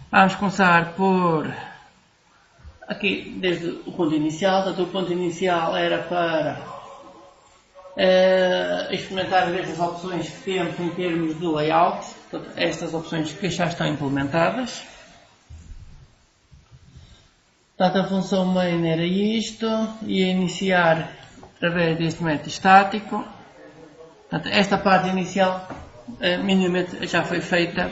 Vamos começar por aqui, desde o ponto inicial. Portanto, o ponto inicial era para experimentar as opções que temos em termos de layout. Portanto, estas opções que já estão implementadas. Portanto, a função main era isto, ia iniciar através deste método estático. Portanto, esta parte inicial minimamente já foi feita.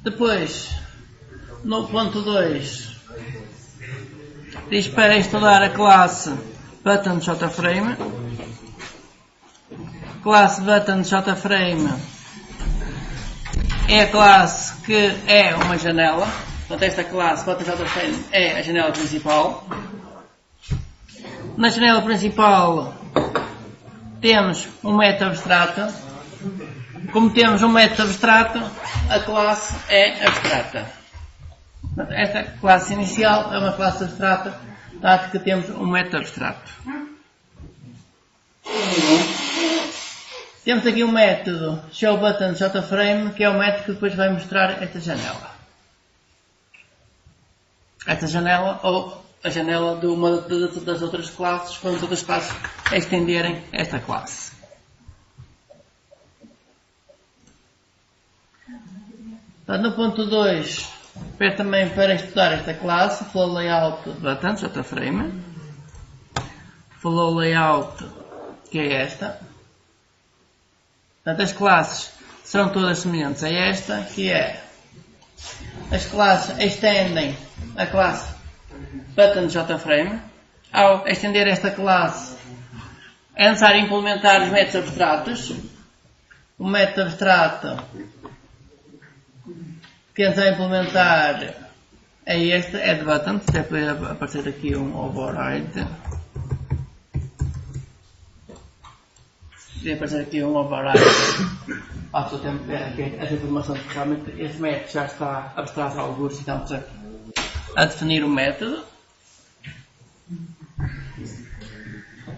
Depois, no ponto 2, diz para estudar a classe button.jframe. Classe button.jframe é a classe que é uma janela. Portanto, esta classe button.jframe é a janela principal. Na janela principal temos um método abstrato. Como temos um método abstrato, a classe é abstrata. Esta classe inicial é uma classe abstrata, dado que temos um método abstrato. Temos aqui um método showButton.jframe, que é o método que depois vai mostrar esta janela. Esta janela, ou a janela de uma das outras classes, quando as outras classes estenderem esta classe. No ponto 2, pede também para estudar esta classe, flow layout button.jframe. Flow layout, que é esta. Portanto, as classes serão todas semelhantes a esta, que é as classes estendem a classe button.jframe. Ao estender esta classe, é necessário implementar os métodos abstratos. O método abstrato que é necessário implementar é este, addButton. Até poder aparecer aqui um override. Podia aparecer aqui um override. Passo o tempo de ver aqui essa informação, porque realmente este método já está abstrato a alguns, então a definir o método.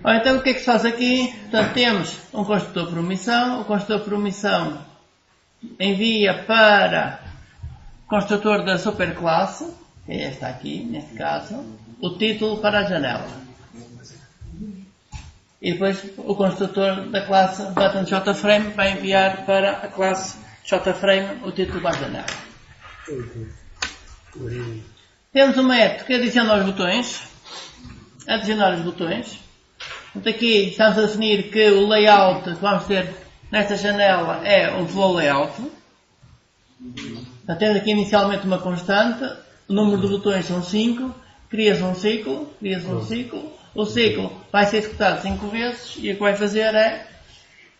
Então o que é que se faz aqui? Portanto, temos um construtor por omissão. O construtor por omissão envia para o construtor da superclasse, que é esta aqui, neste caso, o título para a janela. E depois o construtor da classe button.jframe vai enviar para a classe jframe o título para a janela. Temos um método que adiciona os botões. Adicionar os botões. Portanto, aqui estamos a definir que o layout que vamos ter nesta janela é um flow layout. Portanto, temos aqui inicialmente uma constante. O número de botões são 5. Cria-se um ciclo. O ciclo vai ser executado 5 vezes e o que vai fazer é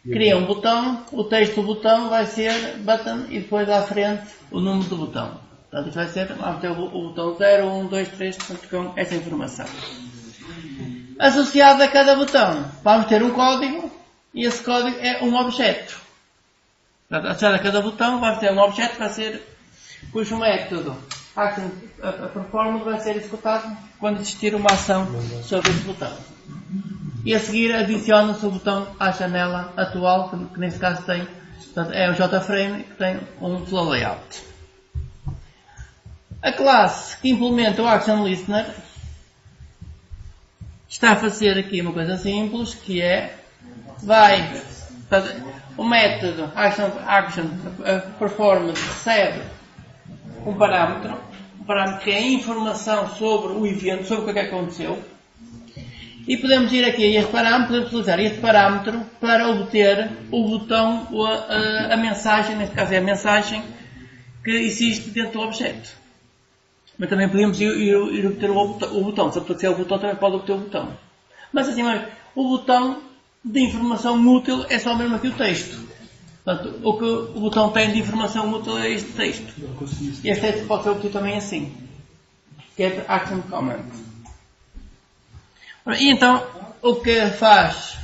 cria um botão. O texto do botão vai ser button e depois à frente o número do botão. Portanto, isto vai ser, vamos ter o botão 0, 1, 2, 3, portanto, com essa informação. Associado a cada botão, vamos ter um código e esse código é um objeto. Portanto, associado a cada botão, vamos ter um objeto que vai ser, cujo método a performance vai ser executado quando existir uma ação sobre esse botão. E a seguir adiciona-se o botão à janela atual, que nesse caso tem, portanto, é o JFrame que tem um flow layout. A classe que implementa o ActionListener está a fazer aqui uma coisa simples, que é, o método ActionPerformance recebe um parâmetro que é a informação sobre o evento, sobre o que aconteceu, e podemos ir aqui a este parâmetro, podemos utilizar este parâmetro para obter o botão, a mensagem, neste caso é a mensagem que existe dentro do objeto. Mas também podemos ir obter o botão. Se apetecer o botão, também pode obter o botão. Mas assim, o botão de informação útil é só mesmo aqui o texto. Portanto, o que o botão tem de informação útil é este texto. E este texto pode ser obtido também assim. Que é Action Comment. E então, o que faz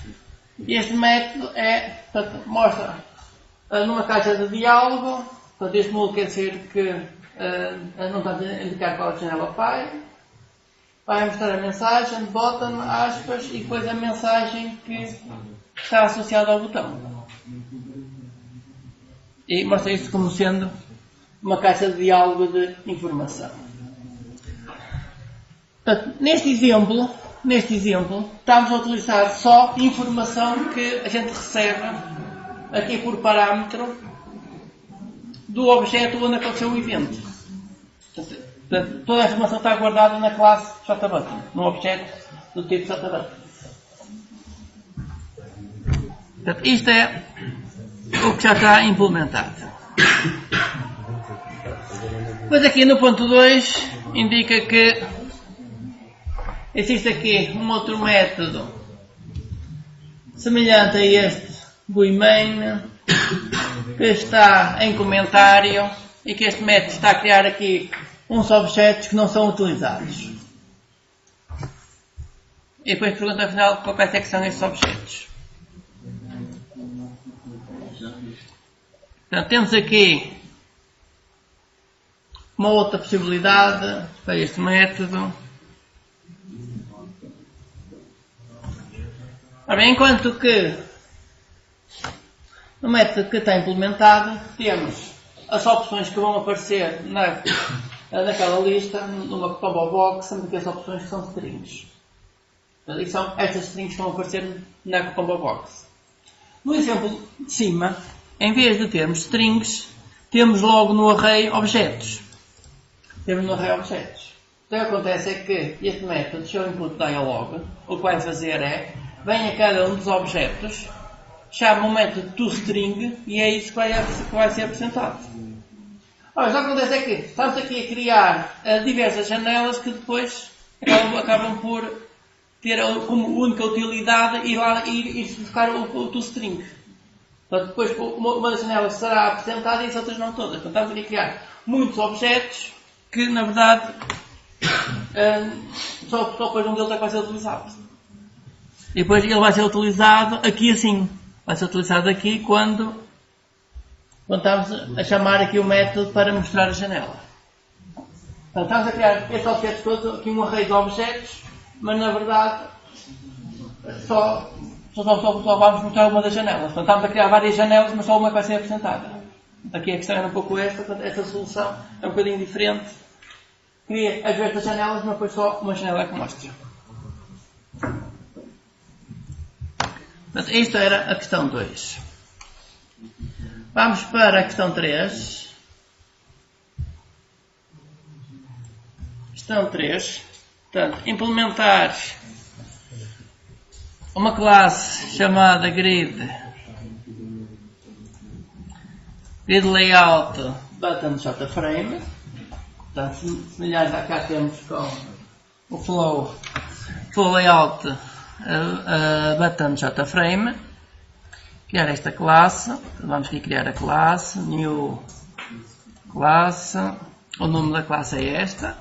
este método é, portanto, mostra numa caixa de diálogo. Portanto, este nulo quer dizer que não está a indicar qual é a janela vai mostrar a mensagem, button, aspas, e depois a mensagem que está associada ao botão. e mostra isto como sendo uma caixa de diálogo de informação. Portanto, neste exemplo, estamos a utilizar só informação que a gente recebe aqui por parâmetro do objeto onde aconteceu o evento. Portanto, toda a informação está guardada na classe JButton, no objeto do tipo JButton. Portanto, isto é o que já está implementado. Depois aqui no ponto 2 indica que existe aqui um outro método semelhante a este GUI-main que está em comentário e que este método está a criar aqui uns objetos que não são utilizados. E depois pergunta afinal quais é que são estes objetos. Portanto, temos aqui uma outra possibilidade para este método. Ora bem, enquanto que no método que está implementado temos as opções que vão aparecer naquela lista, numa combo box, sempre que as opções que são strings. E são estas strings que vão aparecer na combo box. No exemplo de cima, em vez de termos strings, temos logo no array objetos. Então, o que acontece é que este método, showInputDialog, o que vai fazer é, vem a cada um dos objetos, chama o método toString e é isso que vai ser apresentado. Ora, o que acontece é que estamos aqui a criar diversas janelas que depois acabam por ter como única utilidade ir buscar o toString. Portanto, depois uma das janelas será apresentada e as outras não todas. Portanto, estamos aqui a criar muitos objetos que, na verdade, só depois um deles é que vai ser utilizado. E depois ele vai ser utilizado aqui assim. Vai ser utilizado aqui quando estamos a chamar aqui o método para mostrar a janela. Portanto, estamos a criar estes objetos todos, aqui um array de objetos, mas na verdade só vamos mostrar uma das janelas. Portanto, estamos a criar várias janelas, mas só uma que vai ser apresentada. Aqui a questão era um pouco esta, portanto, esta solução é um bocadinho diferente. Cria as diversas janelas, mas depois só uma janela é que mostra. Portanto, isto era a questão 2. Vamos para a questão 3. Questão 3. Portanto, implementar uma classe chamada grid layout button JFrame. Portanto, semelhante a cá temos com o flow layout button JFrame. Criar esta classe. Vamos aqui criar a classe, new classe. O nome da classe é esta.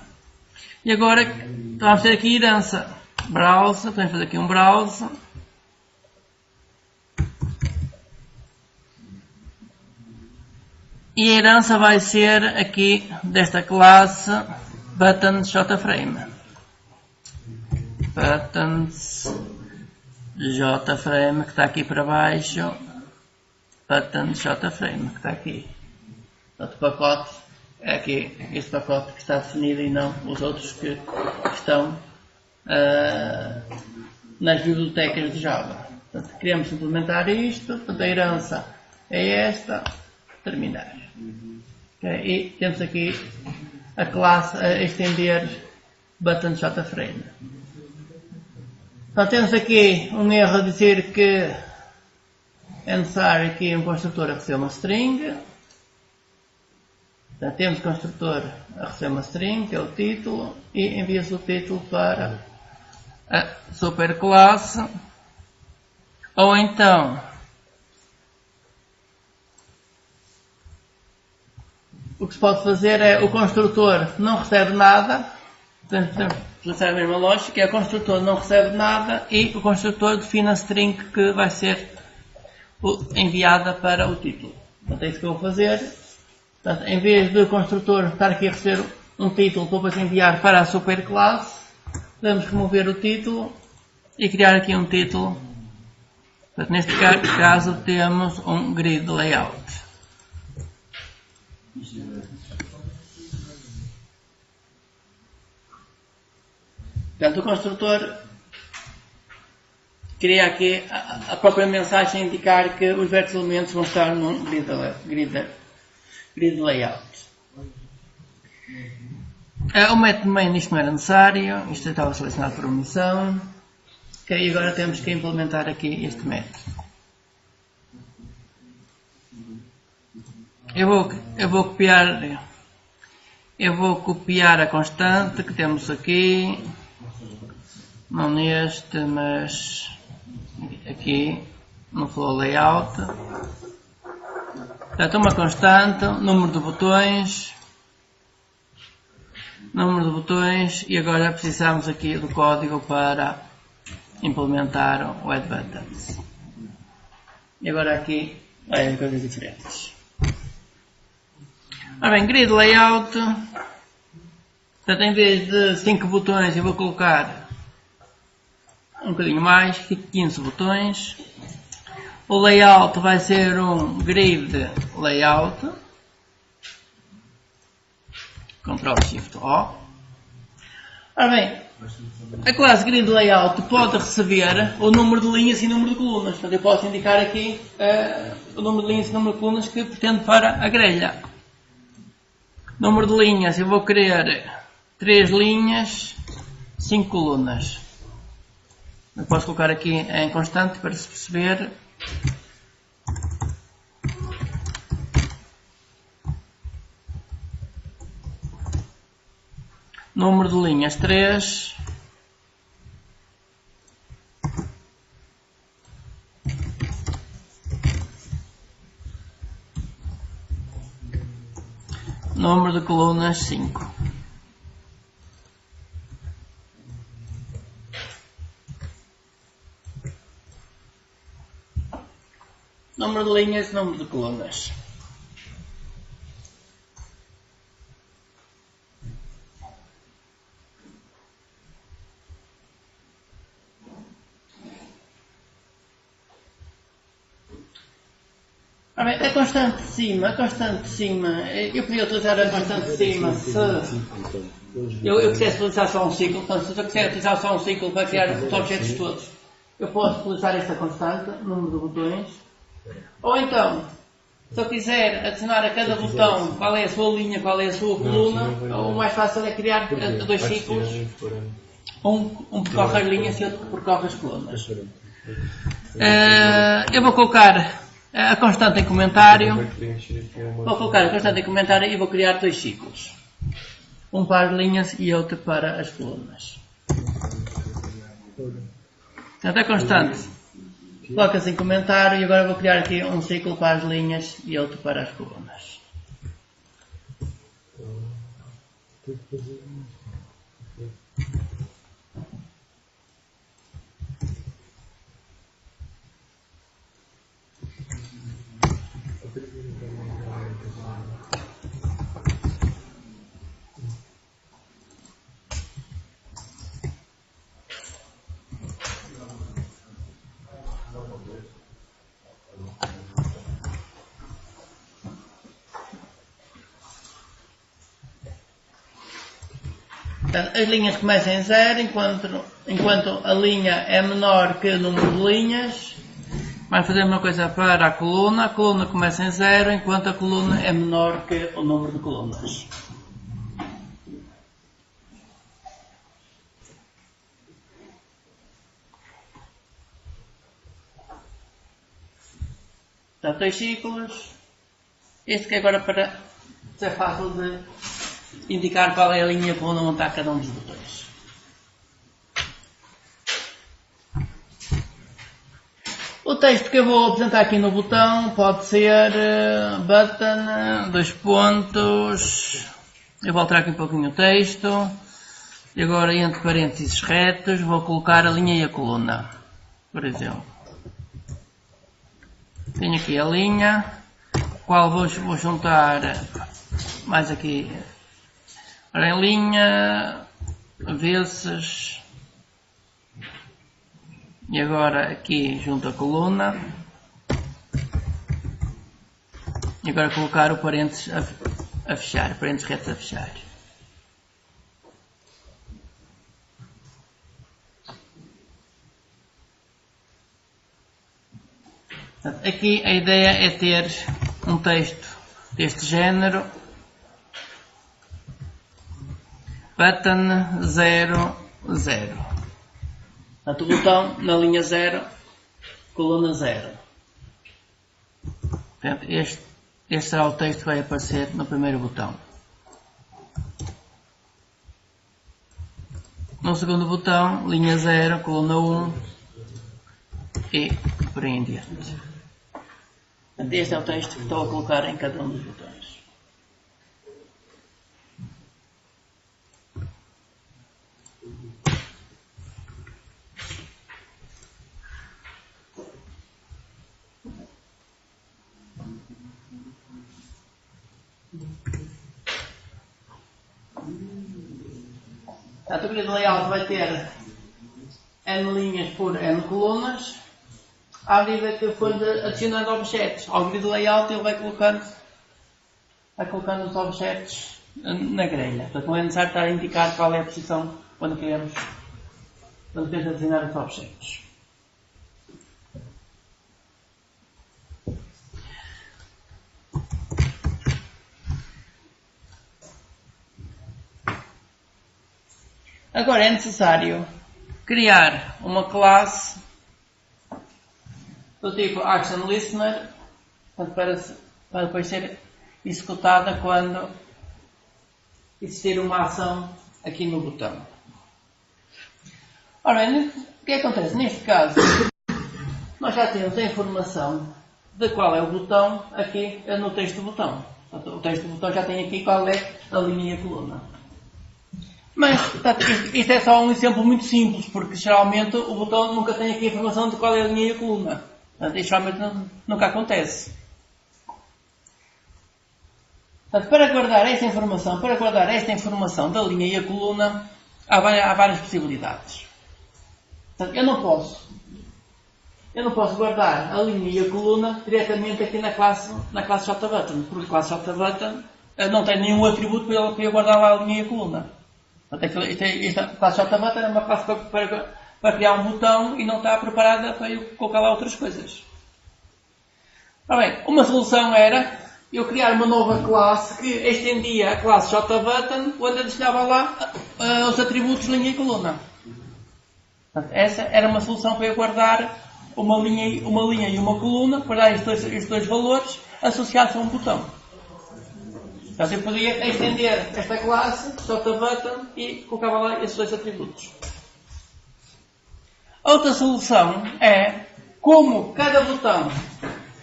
E agora vamos ter aqui herança. Browse, podemos fazer aqui um browse. E a herança vai ser aqui desta classe buttons JFrame. Buttons JFrame que está aqui para baixo. Buttons JFrame que está aqui. Portanto, o pacote é aqui este pacote que está definido e não os outros que estão nas bibliotecas de Java. Portanto, queremos implementar isto. Portanto, a herança é esta. Terminar. Okay. E temos aqui a classe a estender button JFrame. Então temos aqui um erro a dizer que é necessário aqui um construtor a receber uma string. Então, temos construtor a receber uma string, que é o título, e envia-se o título para a superclasse. Ou então o que se pode fazer é o construtor não recebe nada, portanto, utilizar a mesma lógica, é o construtor não recebe nada e o construtor define a string que vai ser enviada para o título. Portanto, é isso que eu vou fazer. Portanto, em vez do construtor estar aqui a receber um título para depois enviar para a superclasse, podemos remover o título e criar aqui um título. Portanto, neste caso temos um grid layout. Portanto, o construtor cria aqui a própria mensagem a indicar que os versos elementos vão estar num grid layout. O método main, isto não era necessário, isto estava selecionado por omissão. Ok, agora temos que implementar aqui este método. Eu vou copiar a constante que temos aqui, não neste, mas aqui no flow layout. Portanto, uma constante, número de botões, e agora precisamos aqui do código para implementar o add buttons. E agora aqui vai coisas diferentes. Ora bem, grid layout, portanto, em vez de 5 botões eu vou colocar um bocadinho mais, 15 botões. O layout vai ser um grid layout. Ctrl Shift O. Ora bem, a classe grid layout pode receber o número de linhas e número de colunas. Portanto, eu posso indicar aqui o número de linhas e número de colunas que pretendo para a grelha. Número de linhas, eu vou querer 3 linhas, 5 colunas. Eu posso colocar aqui em constante para se perceber. Número de linhas 3. Número de colunas 5. Número de linhas, número de colunas. A constante de cima, eu podia utilizar a constante de cima se eu quisesse utilizar só um ciclo. Portanto, se eu quiser utilizar só um ciclo para criar os objetos todos, eu posso utilizar esta constante, número de botões. Ou então, se eu quiser adicionar a cada botão qual é a sua linha, qual é a sua coluna, o mais fácil é criar 2 ciclos. Um percorre as linhas e outro percorre as colunas. Eu vou colocar a constante em comentário. E vou criar 2 ciclos. Um para as linhas e outro para as colunas. Portanto, a constante coloca-se em comentário e agora vou criar aqui um ciclo para as linhas e outro para as colunas. As linhas começam em 0, enquanto a linha é menor que o número de linhas. Vamos fazer a mesma coisa para a coluna começa em 0, enquanto a coluna é menor que o número de colunas. Portanto, 2 ciclos. Este que é agora para ser fácil de indicar qual é a linha para onde montar cada um dos botões. O texto que eu vou apresentar aqui no botão pode ser button, 2 pontos. Eu vou alterar aqui um pouquinho o texto. E agora, entre parênteses retos, vou colocar a linha e a coluna. Por exemplo. Tenho aqui a linha, qual vou juntar mais aqui. Ora, em linha, vezes, e agora aqui junto a coluna, e agora colocar o parênteses a fechar, parênteses retos a fechar. Aqui a ideia é ter um texto deste género, button 0, 0. Portanto, o botão na linha 0, coluna 0. Portanto, este será o texto que vai aparecer no primeiro botão. No segundo botão, linha 0, coluna 1 e por aí em diante. Este é o texto que estou a colocar em cada um dos botões. Portanto, o grid layout vai ter N linhas por N colunas. À medida que for adicionando objetos ao grid layout, ele vai colocando os objetos na grelha. Portanto, não é necessário estar a indicar qual é a posição quando queremos adicionar os objetos. Agora é necessário criar uma classe do tipo ActionListener, para depois ser executada quando existir uma ação aqui no botão. Ora bem, o que acontece? Neste caso, nós já temos a informação de qual é o botão aqui no texto do botão. Portanto, o texto do botão já tem aqui qual é a linha e a coluna. Mas isto é só um exemplo muito simples, porque geralmente o botão nunca tem aqui a informação de qual é a linha e a coluna. Portanto, isto geralmente nunca acontece. Portanto, para guardar esta informação da linha e a coluna, há várias possibilidades. Portanto, eu não posso guardar a linha e a coluna diretamente aqui na classe JButton, porque a classe JButton não tem nenhum atributo para eu guardar lá a linha e a coluna. Esta classe JButton é uma classe para criar um botão e não está preparada para eu colocar lá outras coisas. Ora bem, uma solução era eu criar uma nova classe que estendia a classe JButton, onde adicionava lá os atributos linha e coluna. Portanto, essa era uma solução para eu guardar uma linha e uma coluna, guardar estes dois valores associados a um botão. Portanto, eu podia estender esta classe, JButton, e colocava lá esses dois atributos. Outra solução é, como cada botão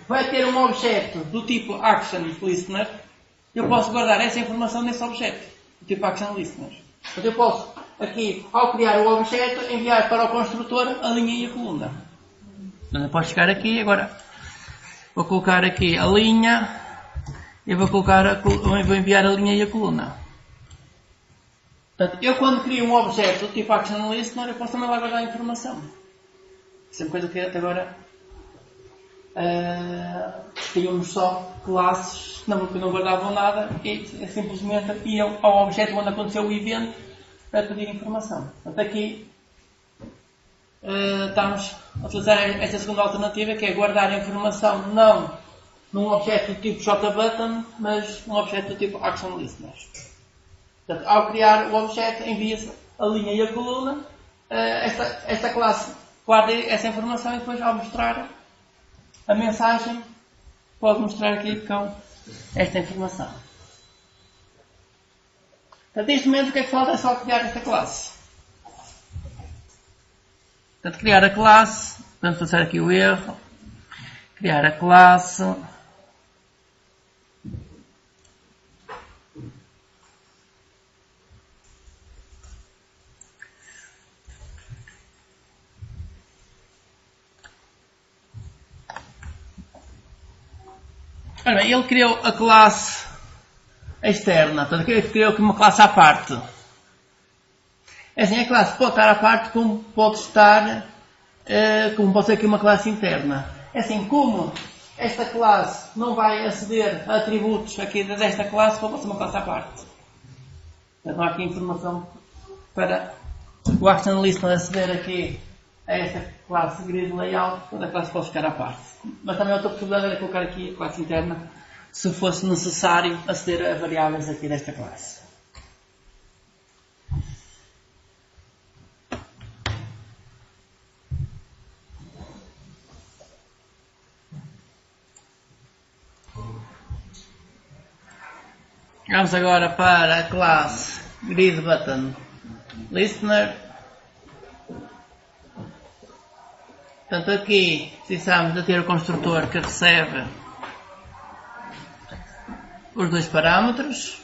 vai ter um objeto do tipo ActionListener, eu posso guardar essa informação nesse objeto, do tipo ActionListener. Portanto, eu posso, aqui, ao criar o objeto, enviar para o construtor a linha e a coluna. Então, eu posso chegar aqui, agora vou colocar aqui a linha, e vou enviar a linha e a coluna. Portanto, eu quando crio um objeto do tipo ActionListener, eu posso também lá guardar a informação. Isso é uma coisa que até agora tínhamos só classes que não guardavam nada e simplesmente iam ao objeto onde aconteceu o evento para pedir informação. Portanto, aqui estamos a utilizar esta segunda alternativa, que é guardar a informação não num objeto do tipo JButton, mas num objeto do tipo ActionListener. Portanto, ao criar o objeto, envia-se a linha e a coluna, esta classe guarda essa informação e depois, ao mostrar a mensagem, pode mostrar aqui com esta informação. Portanto, neste momento, o que é que falta? É só criar esta classe. Portanto, criar a classe, vamos passar aqui o erro, criar a classe. Ora bem, ele criou a classe externa, portanto, ele criou aqui uma classe à parte. Assim, a classe pode estar à parte, como pode ser aqui uma classe interna. Assim, como esta classe não vai aceder a atributos aqui desta classe, pode ser uma classe à parte. Portanto, não há aqui informação para o ActionListener aceder aqui a esta classe grid layout, quando a classe pode ficar à parte. Mas também outra possibilidade era colocar aqui a classe interna, se fosse necessário aceder a variáveis aqui desta classe. Vamos agora para a classe GridButtonListener. Portanto, aqui precisamos de ter o construtor que recebe os dois parâmetros.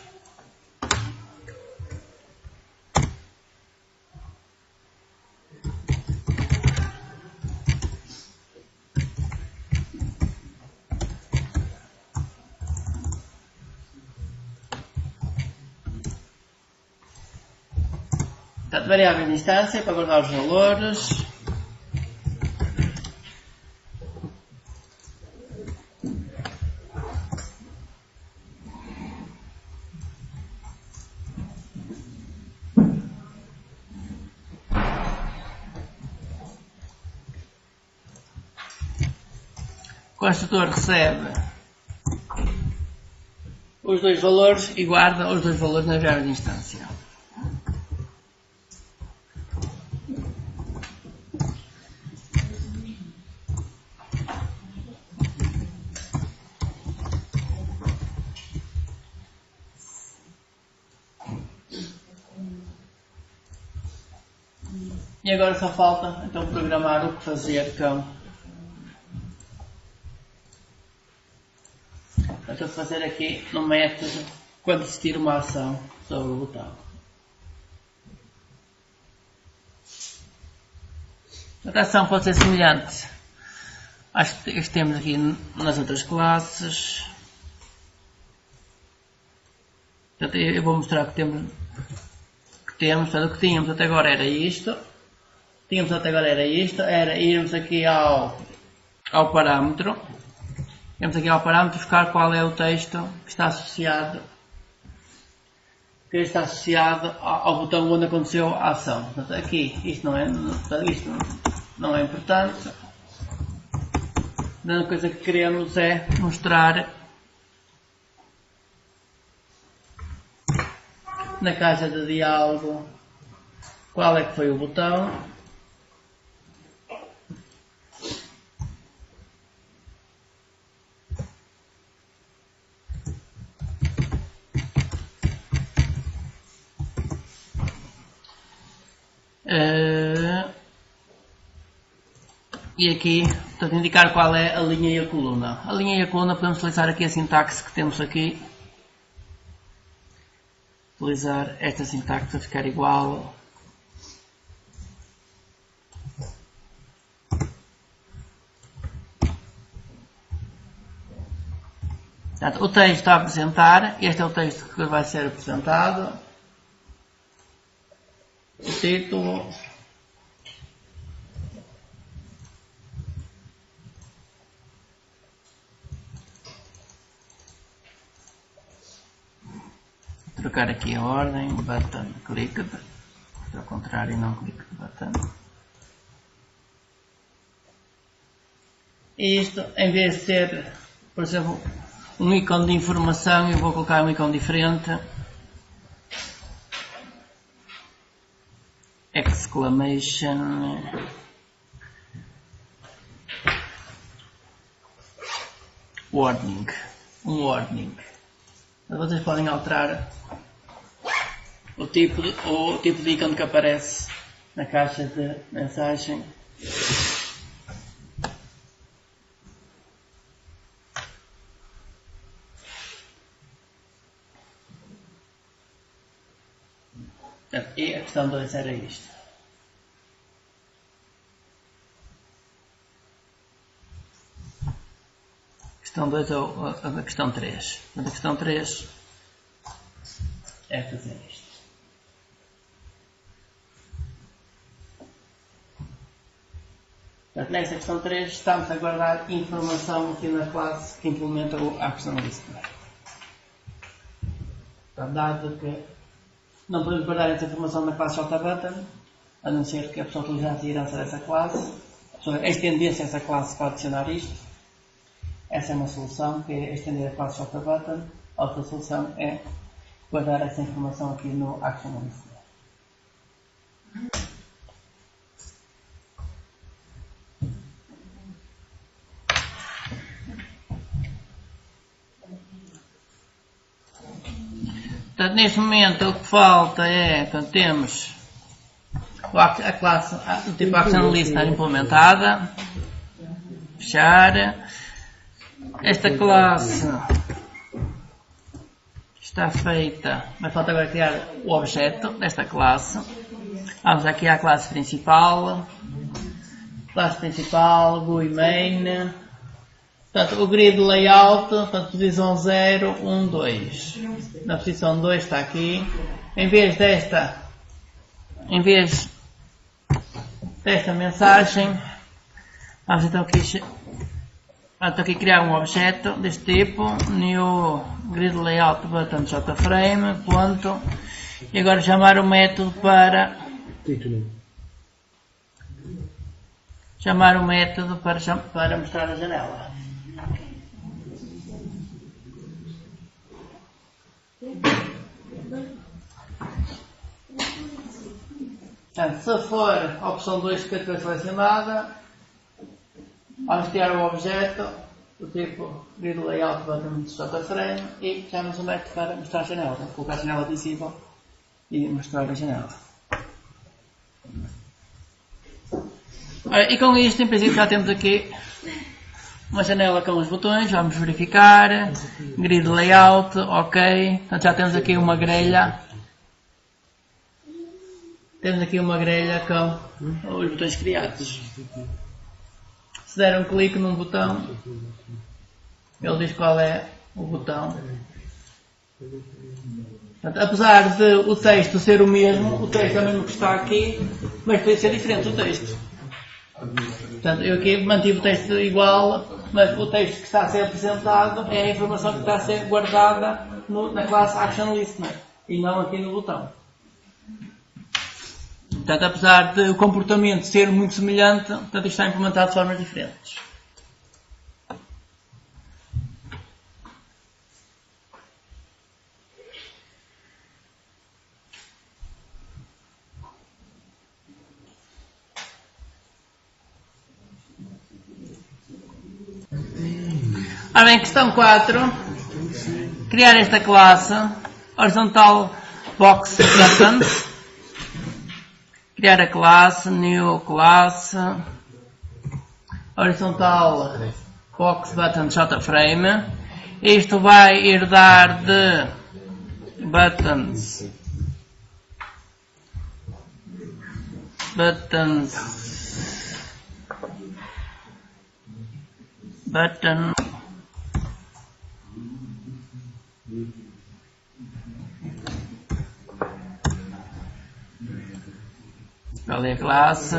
Portanto, variável de instância para guardar os valores. O construtor recebe os dois valores e guarda os dois valores na variável de instância. E agora só falta então programar o que fazer com. Estou a fazer aqui no método quando existir uma ação sobre o botão. A ação pode ser semelhante às que temos aqui nas outras classes. Portanto, eu vou mostrar que temos. Portanto, o que tínhamos até agora era isto. Era irmos aqui ao parâmetro. Temos aqui ao parâmetro buscar qual é o texto que está associado ao botão onde aconteceu a ação. Portanto, aqui isto não é importante. A única coisa que queremos é mostrar na caixa de diálogo qual é que foi o botão. E aqui, portanto, indicar qual é a linha e a coluna. A linha e a coluna podemos utilizar aqui a sintaxe que temos aqui. Utilizar esta sintaxe para ficar igual. Portanto, o texto a apresentar, este é o texto que vai ser apresentado. O título. Trocar aqui a ordem, button clicked, ao contrário, não clicked button. E isto, em vez de ser, por exemplo, um ícone de informação, eu vou colocar um ícone diferente. Exclamation. Warning. Um warning. Vocês podem alterar o tipo de ícone que aparece na caixa de mensagem. E a questão 2 era isto. Questão 2 ou a questão 3. A questão 3 é fazer isto. Portanto, nesta questão 3 estamos a guardar informação aqui na classe que implementa a questão listener. Dado que não podemos guardar essa informação na classe JButton, a não ser que a pessoa utilizasse a herança dessa classe, a pessoa estendesse essa classe para adicionar isto. Essa é uma solução, que é estender a classe JButton. A outra solução é guardar essa informação aqui no Action List. Portanto, neste momento o que falta é, portanto, temos a classe do tipo Action Listener implementada. Fechar. Esta classe está feita, mas falta agora criar o objeto desta classe. Vamos aqui à classe principal. Classe principal, GUI main. Portanto, o grid layout, portanto, posição 0, 1, 2. Na posição 2 está aqui. Em vez desta mensagem, vamos então aqui criar um objeto deste tipo, new grid layout button jframe, ponto, e agora chamar o método para mostrar a janela. Portanto, se for a opção 2 que foi selecionada, vamos criar um objeto do tipo grid layout button jframe e chamamos o método para mostrar a janela. Vou colocar a janela visível e mostrar a janela. Ora, e com isto, em princípio, já temos aqui uma janela com os botões. Vamos verificar. Grid layout, ok. Portanto, já temos aqui uma grelha. Temos aqui uma grelha com os botões criados. Se der um clique num botão, ele diz qual é o botão. Portanto, apesar de o texto ser o mesmo, o texto é o mesmo que está aqui, mas pode ser diferente o texto. Portanto, eu aqui mantive o texto igual, mas o texto que está a ser apresentado é a informação que está a ser guardada na classe Action Listener e não aqui no botão. Portanto, apesar de o comportamento ser muito semelhante, portanto, isto está implementado de formas diferentes. Ora bem, questão 4. Criar esta classe horizontal box buttons. Criar a classe, new classe, horizontal box button jframe. Isto vai herdar de buttons button qual é a classe?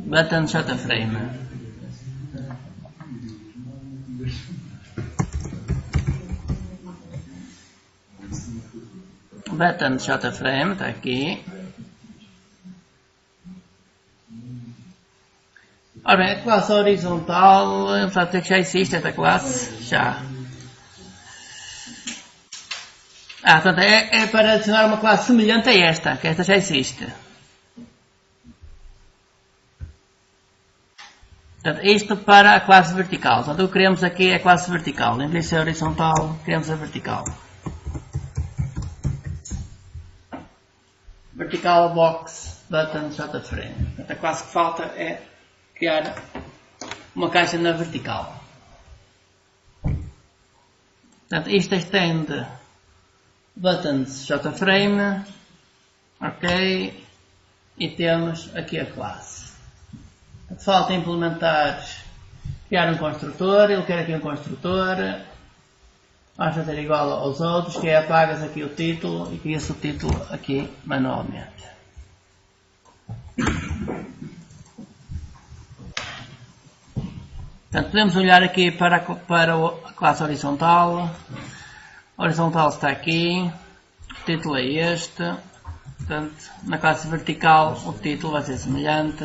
Button jframe. Button jframe está aqui. Ora bem, a classe horizontal, portanto, que já existe esta classe, já. Portanto, é para adicionar uma classe semelhante a esta, que esta já existe. Portanto, isto para a classe vertical. Portanto, o que queremos aqui é a classe vertical. Em vez de ser horizontal, queremos a vertical. Vertical box button jframe. Portanto, a classe que falta é criar uma caixa na vertical. Portanto, isto estende buttons jframe. Ok. E temos aqui a classe. Falta implementar, criar um construtor. Ele quer aqui um construtor. Vamos fazer igual aos outros, que é apagas aqui o título e cria-se o título aqui manualmente. Portanto, podemos olhar aqui para a classe horizontal. A horizontal está aqui. O título é este. Portanto, na classe vertical o título vai ser semelhante.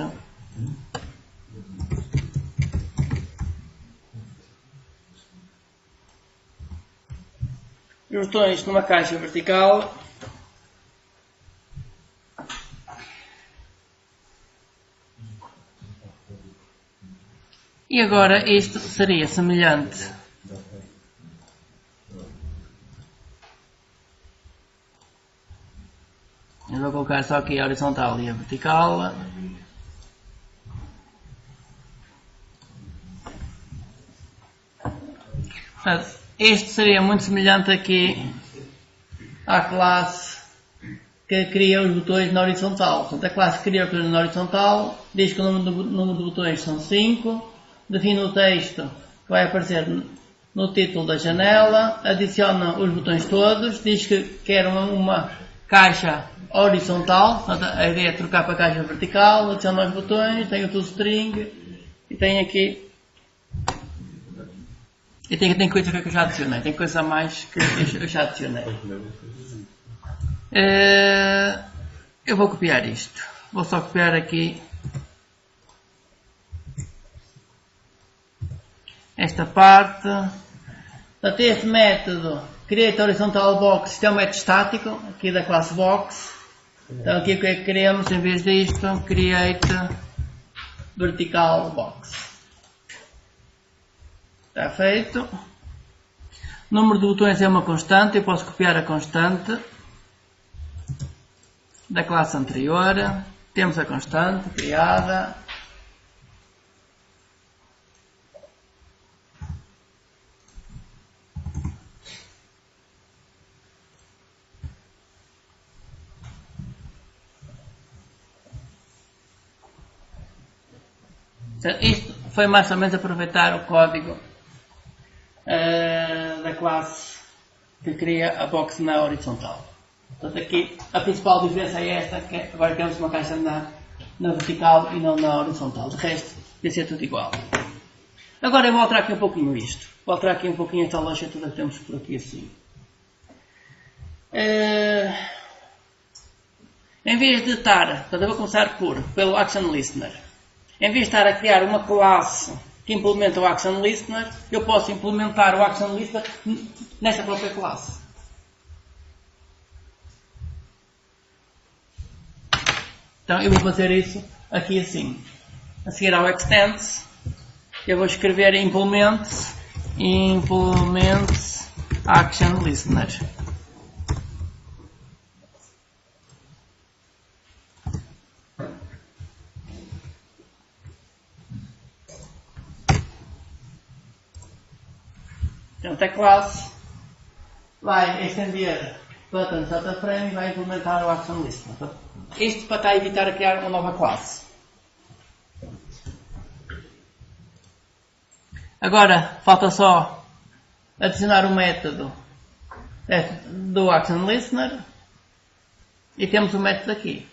Os botões numa caixa vertical. E agora isto seria semelhante. Eu vou colocar só aqui a horizontal e a vertical. Portanto, este seria muito semelhante aqui à classe que cria os botões na horizontal. Portanto, a classe que cria os botões na horizontal diz que o número de botões são 5, define o texto que vai aparecer no título da janela, adiciona os botões todos, diz que quer uma caixa horizontal, portanto, a ideia é trocar para a caixa vertical, adiciona os botões, tem o toString e tem aqui. E tem coisa que eu já adicionei, tem coisa a mais que eu já adicionei. Eu vou copiar isto. Vou só copiar aqui esta parte. Portanto, este método create horizontal box, isto é um método estático, aqui da classe box. Então aqui o que é que queremos, em vez disto, create vertical box. Está feito. O número de botões é uma constante, eu posso copiar a constante da classe anterior. Temos a constante criada. Isto foi mais ou menos aproveitar o código da classe que cria a box na horizontal. Portanto, aqui a principal diferença é esta, que agora temos uma caixa na vertical e não na horizontal. De resto, vai ser tudo igual. Agora eu vou alterar aqui um pouquinho isto. Vou alterar aqui um pouquinho esta loja toda que temos por aqui assim. Em vez de estar, portanto, eu vou começar pelo Action Listener. Em vez de estar a criar uma classe que implementa o Action Listener, eu posso implementar o Action Listener nesta própria classe. Então eu vou fazer isso aqui assim. A seguir ao Extends, eu vou escrever Implement Action Listener. Portanto, a classe vai estender button DataFrame e vai implementar o Action Listener. Isto para estar a evitar a criar uma nova classe. Agora, falta só adicionar o método do Action Listener e temos o método aqui.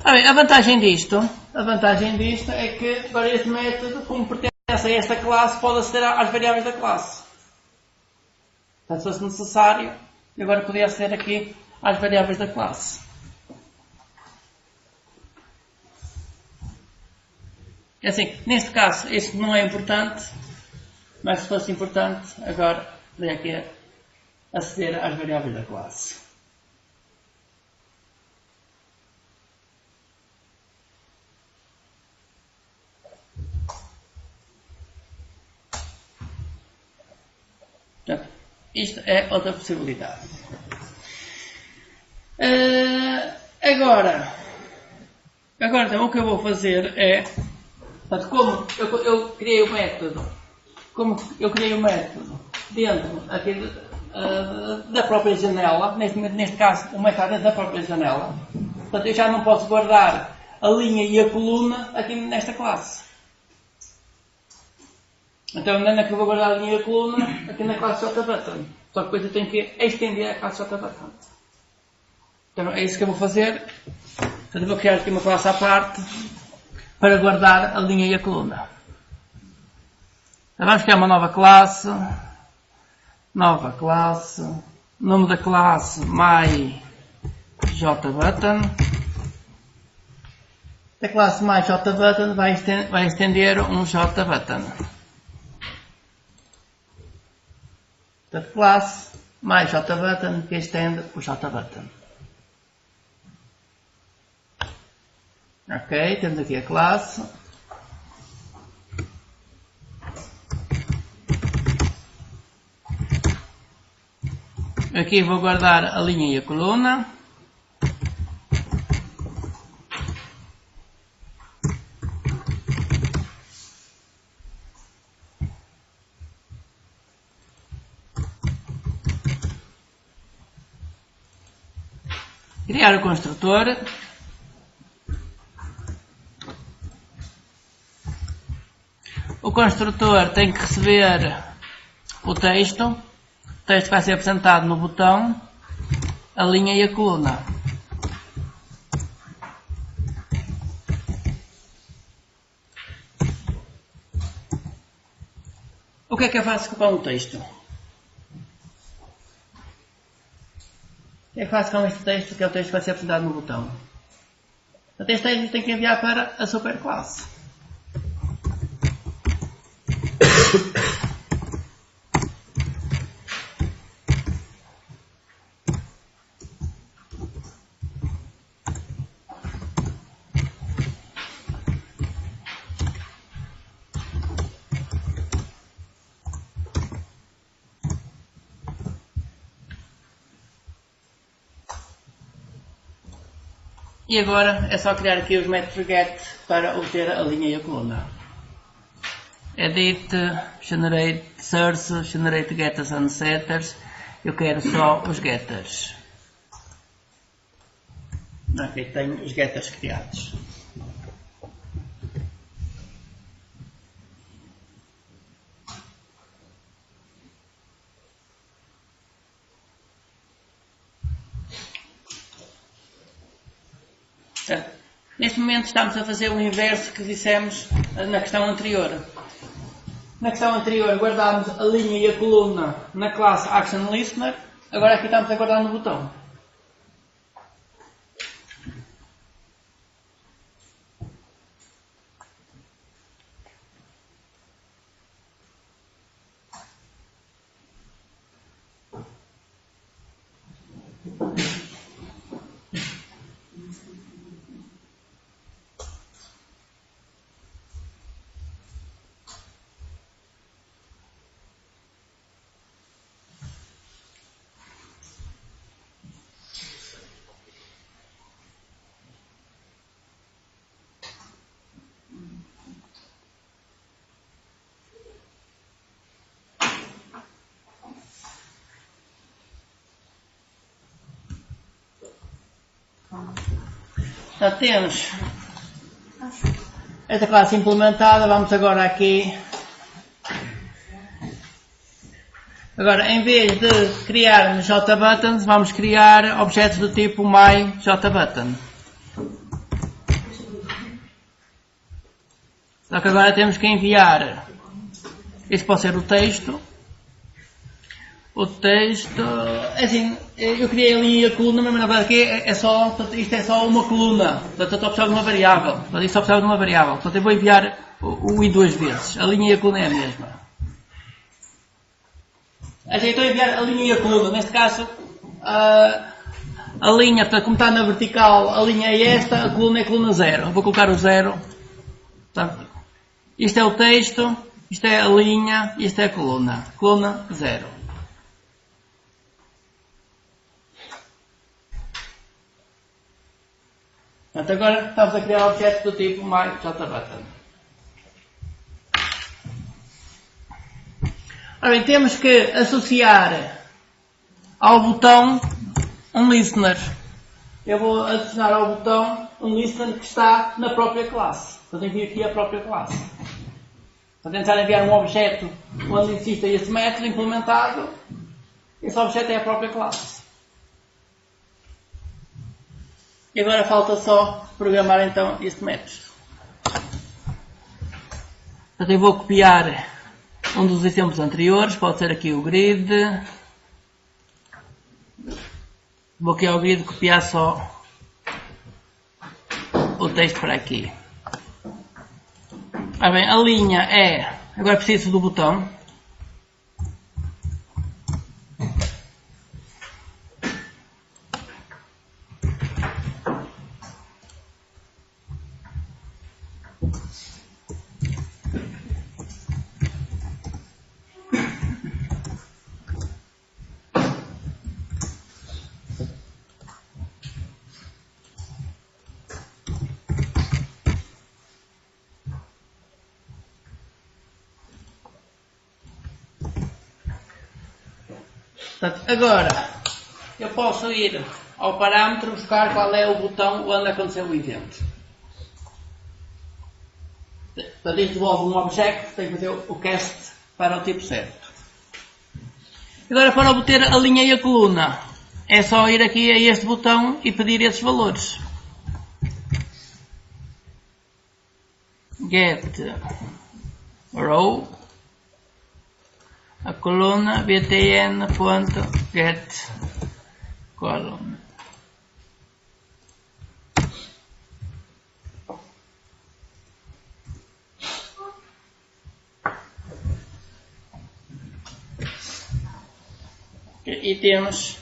A vantagem disto é que agora este método, como pertence a esta classe, pode aceder às variáveis da classe. Portanto, se fosse necessário, eu agora podia aceder aqui às variáveis da classe. É assim, neste caso, isto não é importante, mas se fosse importante, agora podia aqui aceder às variáveis da classe. Portanto, isto é outra possibilidade. Agora então, o que eu vou fazer é, portanto, como eu criei o método, dentro aqui da própria janela, neste caso o método dentro da própria janela, portanto eu já não posso guardar a linha e a coluna aqui nesta classe. Então, não é que eu vou guardar a linha e a coluna aqui na classe JButton. Só que depois eu tenho que estender a classe JButton. Então, é isso que eu vou fazer. Portanto, eu vou criar aqui uma classe à parte para guardar a linha e a coluna. Então, vamos criar uma nova classe. Nova classe. nome da classe myJButton. A classe myJButton vai estender um JButton. Portanto, classe myJButton que estende o JButton. Ok, temos aqui a classe. Aqui vou guardar a linha e a coluna. Criar o construtor. O construtor tem que receber o texto. O texto vai ser apresentado no botão, a linha e a coluna. O que é que eu faço com o texto? O que é que faço com este texto? Que é o texto que vai ser apresentado no botão. Este texto tem que enviar para a superclasse. E agora é só criar aqui os métodos get para obter a linha e a coluna. Edit, generate source, generate getters and setters. Eu quero só os getters. Ok, tenho os getters criados. Neste momento estamos a fazer o inverso que dissemos na questão anterior. Na questão anterior guardámos a linha e a coluna na classe ActionListener. Agora aqui estamos a guardar no botão. Já temos esta classe implementada. Vamos agora aqui. Agora, em vez de criarmos JButtons, vamos criar objetos do tipo myJButton. Só que agora temos que enviar. Este pode ser o texto. O texto, assim, eu criei ali a coluna, mas na verdade aqui isto é só uma coluna, portanto eu só precisava de uma variável, portanto isto só precisava de uma variável, portanto eu vou enviar o i duas vezes, a linha e a coluna é a mesma. Assim, estou a enviar a linha e a coluna, neste caso, a linha, portanto como está na vertical, a linha é esta, a coluna é a coluna 0, vou colocar o 0, portanto, isto é o texto, isto é a linha e isto é a coluna 0. Portanto, agora estamos a criar objetos do tipo myJButton. Ora bem, temos que associar ao botão um listener. Eu vou adicionar ao botão um listener que está na própria classe. Portanto, envio aqui a própria classe. Vou tentar enviar um objeto onde exista esse método implementado. Esse objeto é a própria classe. E agora falta só programar então este método. Portanto, eu vou copiar um dos exemplos anteriores, pode ser aqui o grid. Vou aqui ao vídeo copiar só o texto para aqui. Ah, bem, a linha é... Agora preciso do botão. Portanto, agora eu posso ir ao parâmetro buscar qual é o botão onde aconteceu o evento. Portanto, isto devolve um objeto, tem que fazer o cast para o tipo certo. Agora, para obter a linha e a coluna, é só ir aqui a este botão e pedir esses valores. Get row, a coluna btn.get column. E temos